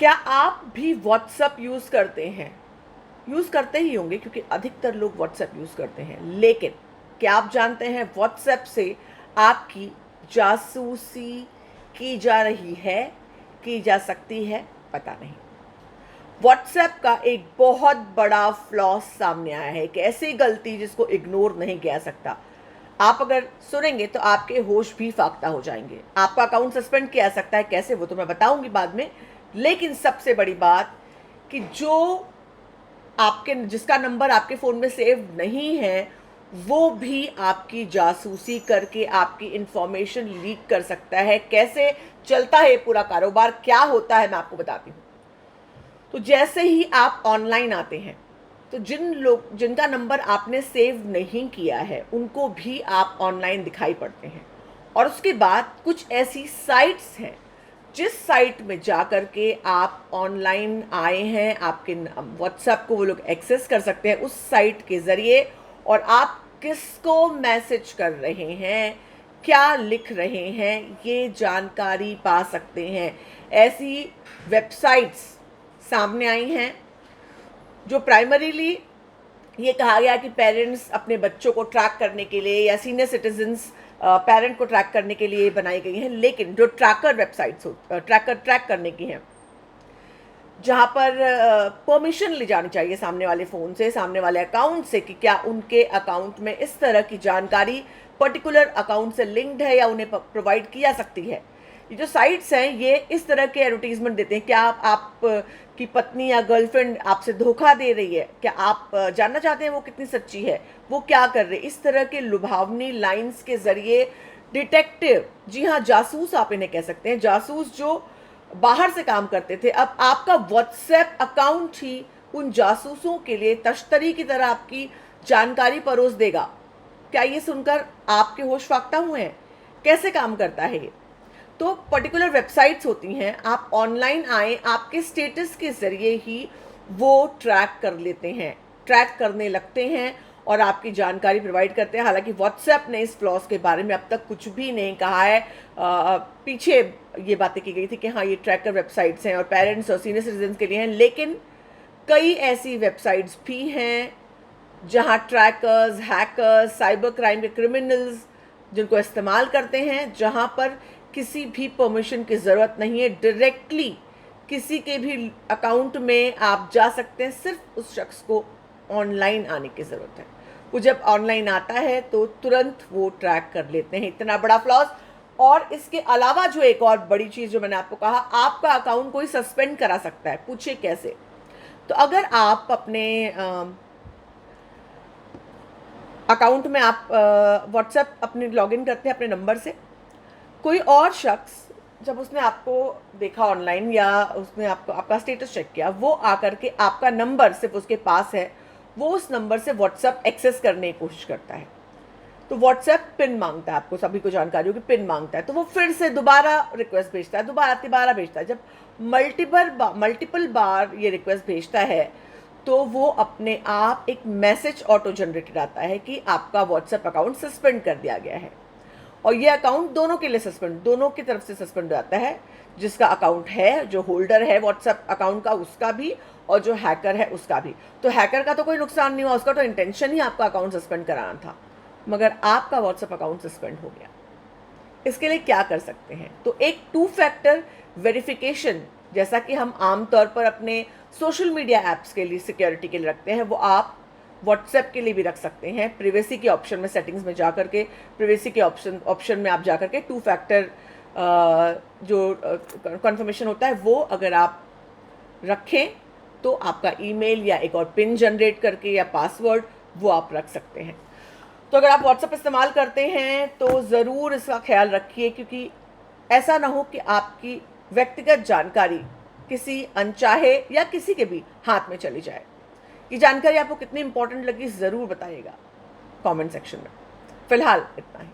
क्या आप भी व्हाट्सएप यूज़ करते हैं? यूज़ करते ही होंगे क्योंकि अधिकतर लोग व्हाट्सएप यूज़ करते हैं। लेकिन क्या आप जानते हैं व्हाट्सएप से आपकी जासूसी की जा रही है, की जा सकती है? पता नहीं। व्हाट्सएप का एक बहुत बड़ा फ्लॉ सामने आया है, एक ऐसी गलती जिसको इग्नोर नहीं किया सकता। आप अगर सुनेंगे तो आपके होश भी फाख्ता हो जाएंगे। आपका अकाउंट सस्पेंड किया जा सकता है, कैसे वो तो मैं बताऊंगी बाद में। लेकिन सबसे बड़ी बात कि जो आपके जिसका नंबर आपके फ़ोन में सेव नहीं है वो भी आपकी जासूसी करके आपकी इंफॉर्मेशन लीक कर सकता है। कैसे चलता है पूरा कारोबार, क्या होता है, मैं आपको बताती हूँ। तो जैसे ही आप ऑनलाइन आते हैं तो जिनका नंबर आपने सेव नहीं किया है उनको भी आप ऑनलाइन दिखाई पड़ते हैं। और उसके बाद कुछ ऐसी साइट्स हैं जिस साइट में जा कर के आप ऑनलाइन आए हैं, आपके व्हाट्सएप को वो लोग एक्सेस कर सकते हैं उस साइट के ज़रिए। और आप किसको मैसेज कर रहे हैं, क्या लिख रहे हैं, ये जानकारी पा सकते हैं। ऐसी वेबसाइट्स सामने आई हैं जो प्राइमरीली ये कहा गया कि पेरेंट्स अपने बच्चों को ट्रैक करने के लिए या सीनियर सिटीजन्स पेरेंट को ट्रैक करने के लिए बनाई गई हैं। लेकिन जो ट्रैकर वेबसाइट्स ट्रैक करने की हैं, जहाँ पर परमिशन ली जानी चाहिए सामने वाले फ़ोन से, सामने वाले अकाउंट से, कि क्या उनके अकाउंट में इस तरह की जानकारी पर्टिकुलर अकाउंट से लिंक्ड है या उन्हें प्रोवाइड की जा सकती है। ये जो साइट्स हैं ये इस तरह के एडवर्टीजमेंट देते हैं। क्या आप की पत्नी या गर्लफ्रेंड आपसे धोखा दे रही है, क्या आप जानना चाहते हैं वो कितनी सच्ची है, वो क्या कर रहे, इस तरह के लुभावनी लाइंस के ज़रिए डिटेक्टिव, जी हाँ जासूस आप इन्हें कह सकते हैं, जासूस जो बाहर से काम करते थे, अब आपका व्हाट्सएप अकाउंट ही उन जासूसों के लिए तश्तरी की तरह आपकी जानकारी परोस देगा। क्या ये सुनकर आपके होश फाख्ता हुए हैं? कैसे काम करता है ये? तो पर्टिकुलर वेबसाइट्स होती हैं, आप ऑनलाइन आए, आपके स्टेटस के ज़रिए ही वो ट्रैक कर लेते हैं, ट्रैक करने लगते हैं और आपकी जानकारी प्रोवाइड करते हैं। हालांकि व्हाट्सएप ने इस फ्लॉस के बारे में अब तक कुछ भी नहीं कहा है। पीछे ये बातें की गई थी कि हाँ ये ट्रैकर वेबसाइट्स हैं और पेरेंट्स और सीनियर सिटीजन्स के लिए हैं, लेकिन कई ऐसी वेबसाइट्स भी हैं जहाँ ट्रैकर्स, हैकर्स, साइबर क्राइम के क्रिमिनल्स जिनको इस्तेमाल करते हैं, जहाँ पर किसी भी परमिशन की ज़रूरत नहीं है। डायरेक्टली किसी के भी अकाउंट में आप जा सकते हैं, सिर्फ उस शख्स को ऑनलाइन आने की ज़रूरत है। वो जब ऑनलाइन आता है तो तुरंत वो ट्रैक कर लेते हैं। इतना बड़ा फ्लॉस। और इसके अलावा जो एक और बड़ी चीज़ जो मैंने आपको कहा, आपका अकाउंट कोई सस्पेंड करा सकता है। पूछिए कैसे? तो अगर आप अपने अकाउंट में आप व्हाट्सएप अपने लॉगिन करते हैं अपने नंबर से, कोई और शख्स जब उसने आपको देखा ऑनलाइन या उसने आपको आपका स्टेटस चेक किया, वो आकर के आपका नंबर सिर्फ उसके पास है, वो उस नंबर से व्हाट्सएप एक्सेस करने की कोशिश करता है। तो व्हाट्सएप पिन मांगता है, आपको सभी को जानकारी होगी, पिन मांगता है। तो वो फिर से दोबारा रिक्वेस्ट भेजता है, दोबारा भेजता है। जब मल्टीपल बार ये रिक्वेस्ट भेजता है तो वो अपने आप एक मैसेज ऑटो जनरेटेड आता है कि आपका व्हाट्सएप अकाउंट सस्पेंड कर दिया गया है। और ये अकाउंट दोनों के लिए सस्पेंड, दोनों की तरफ से सस्पेंड हो जाता है। जिसका अकाउंट है, जो होल्डर है व्हाट्सएप अकाउंट का, उसका भी, और जो हैकर है उसका भी। तो हैकर का तो कोई नुकसान नहीं हुआ, उसका तो इंटेंशन ही आपका अकाउंट सस्पेंड कराना था, मगर आपका व्हाट्सएप अकाउंट सस्पेंड हो गया। इसके लिए क्या कर सकते हैं? तो एक 2 फैक्टर वेरिफिकेशन, जैसा कि हम आमतौर पर अपने सोशल मीडिया ऐप्स के लिए सिक्योरिटी के लिए रखते हैं, वो आप व्हाट्सएप के लिए भी रख सकते हैं। प्रिवेसी के ऑप्शन में, सेटिंग्स में जा करके, प्रिवेसी के ऑप्शन में आप जा करके 2 फैक्टर जो कंफर्मेशन होता है वो अगर आप रखें तो आपका ईमेल या एक और पिन जनरेट करके या पासवर्ड वो आप रख सकते हैं। तो अगर आप व्हाट्सएप इस्तेमाल करते हैं तो ज़रूर इसका ख्याल रखिए, क्योंकि ऐसा ना हो कि आपकी व्यक्तिगत जानकारी किसी अनचाहे या किसी के भी हाथ में चली जाए। ये जानकारी आपको कितनी इंपॉर्टेंट लगी ज़रूर बताइएगा कमेंट सेक्शन में। फ़िलहाल इतना ही।